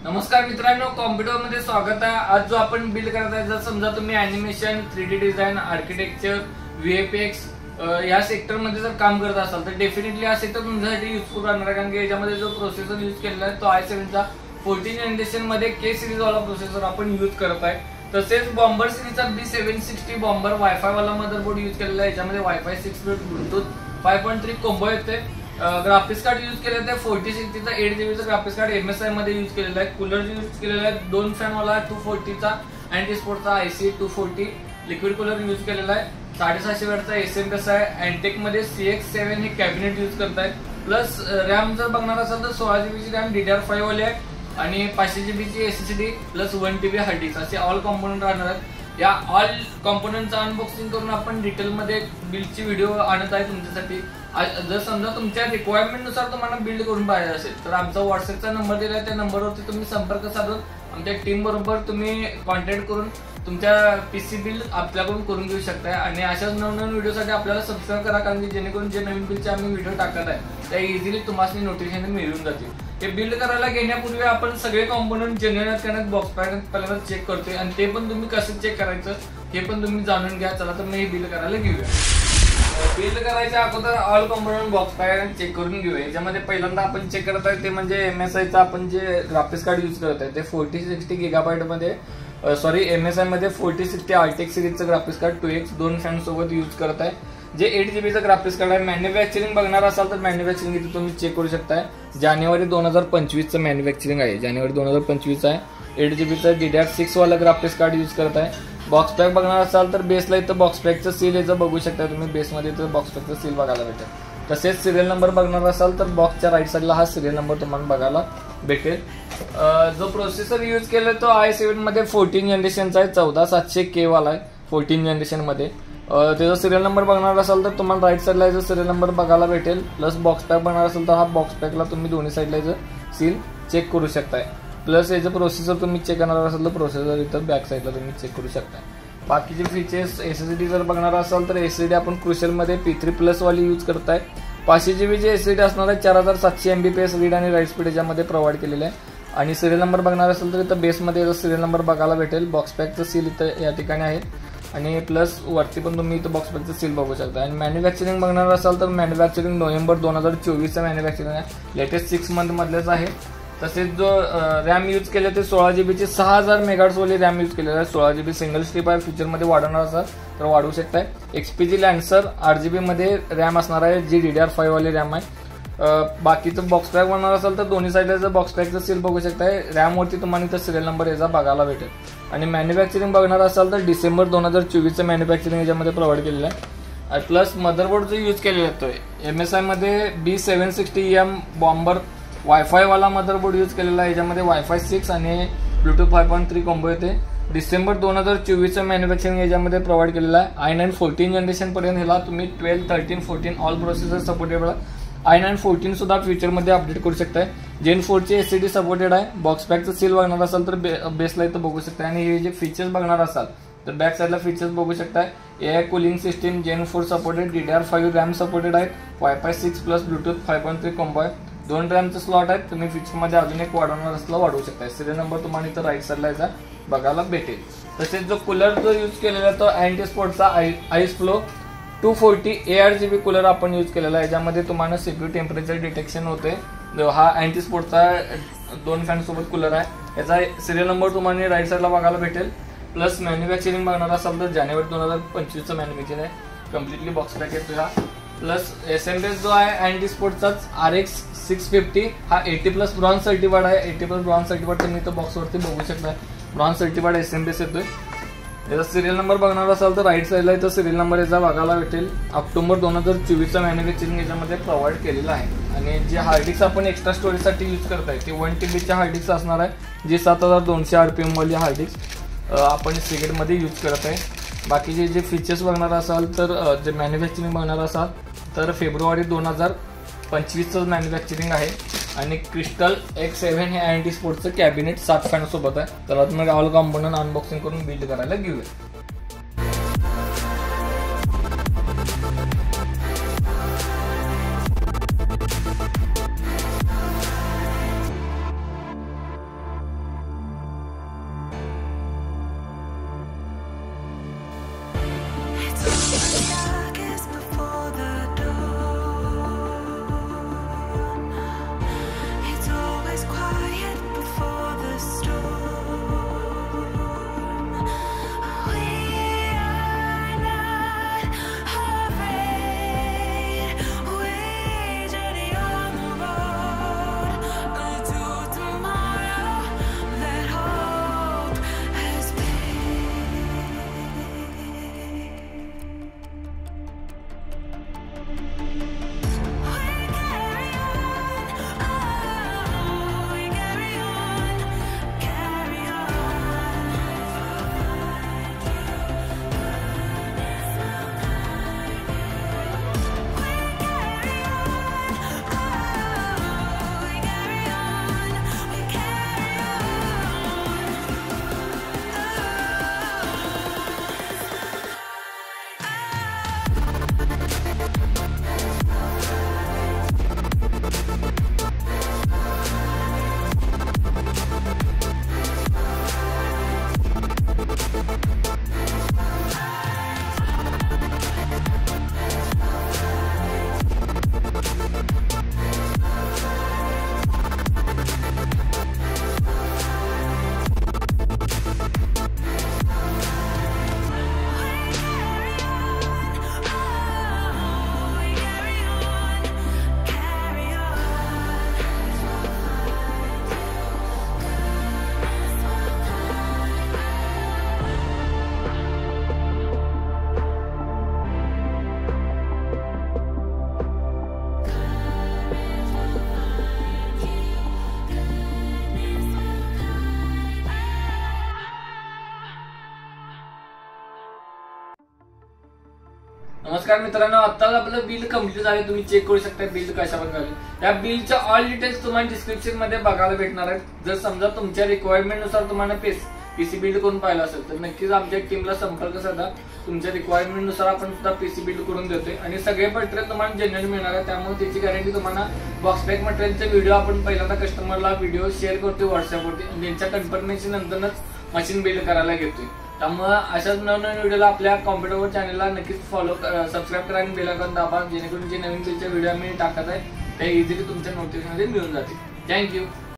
नमस्कार मित्रांनो, कॉम्प्युटर मध्ये स्वागत आहे। आज जो आपण बिल्ड करत आहे, जर समजा तुम्ही animation, 3D design, architecture, VFX या सेक्टर मध्ये जर काम करत असाल तर डेफिनेटली हा सेक्टर तुमच्यासाठी युजफुल राहणार आहे। कारण की याच्यामध्ये जो प्रोसेसर यूज केलेला आहे तो i7 चा 14 जनरेशन मध्ये K सिरीज वाला प्रोसेसर आपण यूज करत आहे। तसेच बॉम्बर सिरीजचा B760 बॉम्बर वायफाय वाला मदरबोर्ड यूज केलेला आहे। याच्यामध्ये वायफाय 6 ब्लूटूथ 5.3 कॉम्बो येते। ग्राफिक्स कार्ड यूज केलेला आहे 4060 चा 8GB चा ग्राफिक्स कार्ड MSI मध्ये यूज केलेला आहे। कूलर यूज केलेला आहे 2 फॅन वाला 240 चा अँटी स्पोर्टचा IC 240 लिक्विड कूलर यूज केलेला आहे। 750 वॅटचा SMS आहे। अँटेक मध्ये CX7 हे कॅबिनेट यूज करताय। प्लस रॅम जर बघणार असाल तर 16GB ची रॅम DDR5 वाली आहे आणि 500GB ची SSD plus 1TB hard disk असे ऑल कॉम्पोनंट राहणार आहेत। या ऑल कॉम्पोनंटचा अनबॉक्सिंग करून आपण डिटेल मध्ये बिल्डची व्हिडिओ आणत आहे तुमच्यासाठी। जर समजा तुमच्या रिक्वायरमेंट नुसार तुम्हाला बिल्ड करून पाहिजे असेल तर आमचा व्हॉट्सअपचा नंबर दिला आहे, त्या नंबरवरती तुम्ही संपर्क साधून आमच्या टीम बरोबर तुम्ही कॉन्टॅक्ट करून तुमच्या PC बिल्ड आपल्याकडून करून घेऊ शकता। आणि अशाच नवनवीन व्हिडिओसाठी आपल्याला सबस्क्राईब करा, कारण की जेणेकरून जे नवीन बिल्डचे आम्ही व्हिडिओ टाकत आहे त्या इझिली तुम्हाला नोटिफिकेशन मिळून जातील। हे बिल्ड करायला घेण्यापूर्वी आपण सगळे कॉम्पोनंट जेन्युइन आहेत का बॉक्स पॅक पहिल्यांदा चेक करतोय आणि ते पण तुम्ही कसं चेक करायचं हे पण तुम्ही जाणून घ्या। चला तर मी हे बिल्ड करायला घेऊया। बिल्ड करायच्या अगोदर all component box pack check करून घेऊया। याच्यामध्ये पहिल्यांदा आपण चेक करत आहे ते म्हणजे MSI चा आपण जे ग्राफिक्स कार्ड यूज करत आहे ते 4060 GB मध्ये MSI मध्ये 4060 RTX सिरीजचं ग्राफिक्स कार्ड 2x 2 फॅन सोबत यूज करत आहे, जे 8GB चं ग्राफिक्स कार्ड आहे। मॅन्युफॅक्चरिंग बघणार असाल तर मॅन्युफॅक्चरिंग इथे तुम्ही चेक करू शकताय। जानेवारी 2025 चं मॅन्युफॅक्चरिंग आहे, जानेवारी 2025 आहे। 8GB चं DDR6 वाला ग्राफिक्स कार्ड यूज करत आहे। बॉक्स पॅक बघणार असाल तर बेसला इथं बॉक्स पॅकचं सील याचं बघू शकता तुम्ही, बेसमध्ये इथं बॉक्स पॅकचं सील बघायला भेटेल। तसेच सिरियल नंबर बघणार असाल तर बॉक्सच्या राईट साईडला हा सिरियल नंबर तुम्हाला बघायला भेटेल। जो प्रोसेसर यूज केलाय तो i7 मध्ये 14 जनरेशनचा आहे, 14700K वाला आहे 14 जनरेशन मध्ये। त्याचा सिरियल नंबर बघणार असाल तर तुम्हाला राईट साईडला याचा सिरियल नंबर बघायला भेटेल। प्लस बॉक्स पॅक बघणार असाल तर हा बॉक्स पॅकला तुम्ही दोन्ही साईडला याचं सील चेक करू शकताय। प्लस याचं प्रोसेसर तुम्ही चेक करणार असाल तर प्रोसेसर इथं बॅक साईडला तुम्ही चेक करू शकता। बाकीचे फीचर्स SSD जर बघणार असाल तर SSD आपण क्रुशल मध्ये P3+ वाली यूज करताय। 500GB ची SSD असणार आहे, 4700 MBps रीड आणि राईट स्पीड याच्यामध्ये प्रोव्हाइड केलेलं आहे। आणि सिरियल नंबर बघणार असेल तर इथं बेसमध्ये याचा सिरियल नंबर बघायला भेटेल। बॉक्स पॅकचं सील इथं या ठिकाणी आहे आणि प्लस वरती पण तुम्ही इथं बॉक्स पॅकचं सील बघू शकता। आणि मॅन्युफॅक्चरिंग बघणार असाल तर मॅन्युफॅक्चरिंग नोव्हेंबर 2024 चं मॅन्युफॅक्चरिंग आहे, लेटेस्ट 6 मंथ मधलेच आहे। तसेच जो रॅम यूज केले ते 16GB ची 6000 मेगाहर्ट्झ वाली रॅम यूज केलेला आहे। 16GB सिंगल स्ट्रीप आहे, फ्युचर मध्ये वाढवणार असाल तर वाढवू शकताय। XPG लॅन्सर 8GB मध्ये रॅम असणार आहे, जी DDR5 वाली रॅम आहे। बाकीचं बॉक्स पॅक बनणार असाल तर दोन्ही साईडला बॉक्स पॅकचं सील बघू शकताय। रॅम वरती तुम्हाला इथं सिरियल नंबर याचा बघायला भेटेल। आणि मॅन्युफॅक्चरिंग बघणार असाल तर डिसेंबर 2024 चं मॅन्युफॅक्चरिंग याच्यामध्ये प्रोव्हाइड केलेलं आहे। प्लस मदरबोर्ड जो यूज केलेला आहे MSI मध्ये B760M बॉम्बर वायफाय वाला मदरबोर्ड यूज केलेला आहे। याच्यामध्ये वायफाय 6 आणि ब्लूटूथ 5.3 कॉम्बो येते। डिसेंबर 2024 चं मॅन्युफॅक्चरिंग याच्यामध्ये प्रोव्हाइड केलेला आहे। i9 14 जनरेशन पर्यंत ह्याला तुम्ही 12, 13, 14 ऑल प्रोसेसर सपोर्टेबल आहे। i9 14 सुद्धा फ्युचर मध्ये अपडेट करू शकताय। Gen 4 ची SSD सपोर्टेड आहे। बॉक्स पॅकचं सील बघणार असाल तर बेसला इथं बघू शकताय। आणि हे जे फीचर्स बघणार असाल तर बॅक साईडला फीचर्स बघू शकताय। AI cooling system, Gen 4 supported, DDR5 RAM supported आहे, वायफाय 6 प्लस ब्लूटूथ 5.3 कॉम्बो आहे। 2 रॅमचं स्लॉट आहे, तुम्ही फीचर मध्ये अजून एक वाढवणार असला वाढवू शकता। सिरियल नंबर तुम्हाला इथं राईट साईडला याचा बघायला भेटेल। तसेच जो कूलर जो यूज केलेला तो अँटी स्पोर्टचा आईस फ्लो 240 ARGB कूलर आपण यूज केलेला आहे। याच्यामध्ये तुम्हाला CPU टेम्परेचर डिटेक्शन होते। हा अँटी स्पोर्टचा 2 फॅन सोबत कूलर आहे। याचा सिरियल नंबर तुम्हाला राईट साईडला बघायला भेटेल। प्लस मॅन्युफॅक्चरिंग बघणार असाल तर जानेवारी 2025 चं मॅन्युफॅक्चरिंग आहे, कम्प्लिटली बॉक्स पॅक येतो हा। प्लस SMS जो आहे अँटी स्पोर्टचाच RX 650 हा 80+ ब्रॉन्झ सर्टिफाईड आहे। 80+ ब्रॉन्झ सर्टिफाईड तुम्ही इथं बॉक्सवरती बघू शकता। ब्रॉन्झ सर्टिफाईड SMS येतोय। याचा सिरियल नंबर बघणार असाल तर राईट साईडला इथं सिरियल नंबर याचा बघायला भेटेल। ऑक्टोबर 2024 चं मॅन्युफॅक्चरिंग याच्यामध्ये प्रोव्हाइड केलेलं आहे। आणि जे हार्ड डिस्क आपण एक्स्ट्रा स्टोरेजसाठी यूज करताय ते 1TB चे हार्ड डिस्क असणार आहे, जे 7200 RPM वाली हार्ड डिस्क आपण सिगरेटमध्ये यूज करत आहे। बाकीचे जे फीचर्स बघणार असाल तर जे मॅन्युफॅक्चरिंग बघणार असाल तर फेब्रुवारी 2025 चं मॅन्युफॅक्चरिंग आहे। आणि क्रिस्टल X7 हे अँटी स्पोर्टचं कॅबिनेट 7 फॅन सोबत आहे। तर मग ऑल कॉम्पोनंट अनबॉक्सिंग करून बिल्ड करायला घेऊया। नमस्कार मित्रांनो, आत्ताच आपलं बिल कंप्लीट झाले. तुम्ही चेक करू शकता बिल कशा प्रकारे. त्या बिलच्या ऑल डिटेल्स तुम्हाला डिस्क्रिप्शन मध्ये बघायला भेटणार आहेत. जर समजा तुमच्या रिक्वायरमेंट नुसार तुम्हाला पीसी बिल्ड करून पाहिलं असेल तर नक्कीच आमच्या टीमला संपर्क साधा. तुमच्या रिक्वायरमेंट नुसार आपण सुद्धा पीसी बिल्ड करून देतोय आणि सगळे मटेरियल तुम्हाला जेन्युइन मिळणार आहे. त्यामुळे त्याची गॅरंटी तुम्हाला. बॉक्स पॅक मटेरियलचे व्हिडिओ आपण पहिल्यांदा कस्टमरला व्हिडिओ शेअर करतोय व्हॉट्सअपवरती आणि त्यांच्या कन्फर्मेशन नंतरच मशीन बिल्ड करायला घेतोय. त्यामुळे अशाच नवनवीन व्हिडिओला आपल्या कॉम्प्युटरवर चॅनलला नक्कीच सबस्क्राईब करा आणि बेल आयकॉन दाबा, जेणेकरून जे नवीन बिलचे व्हिडिओ आम्ही टाकत आहे ते इझिली तुमच्या नोटिफिकेशन मध्ये मिळून जातील. थँक्यू.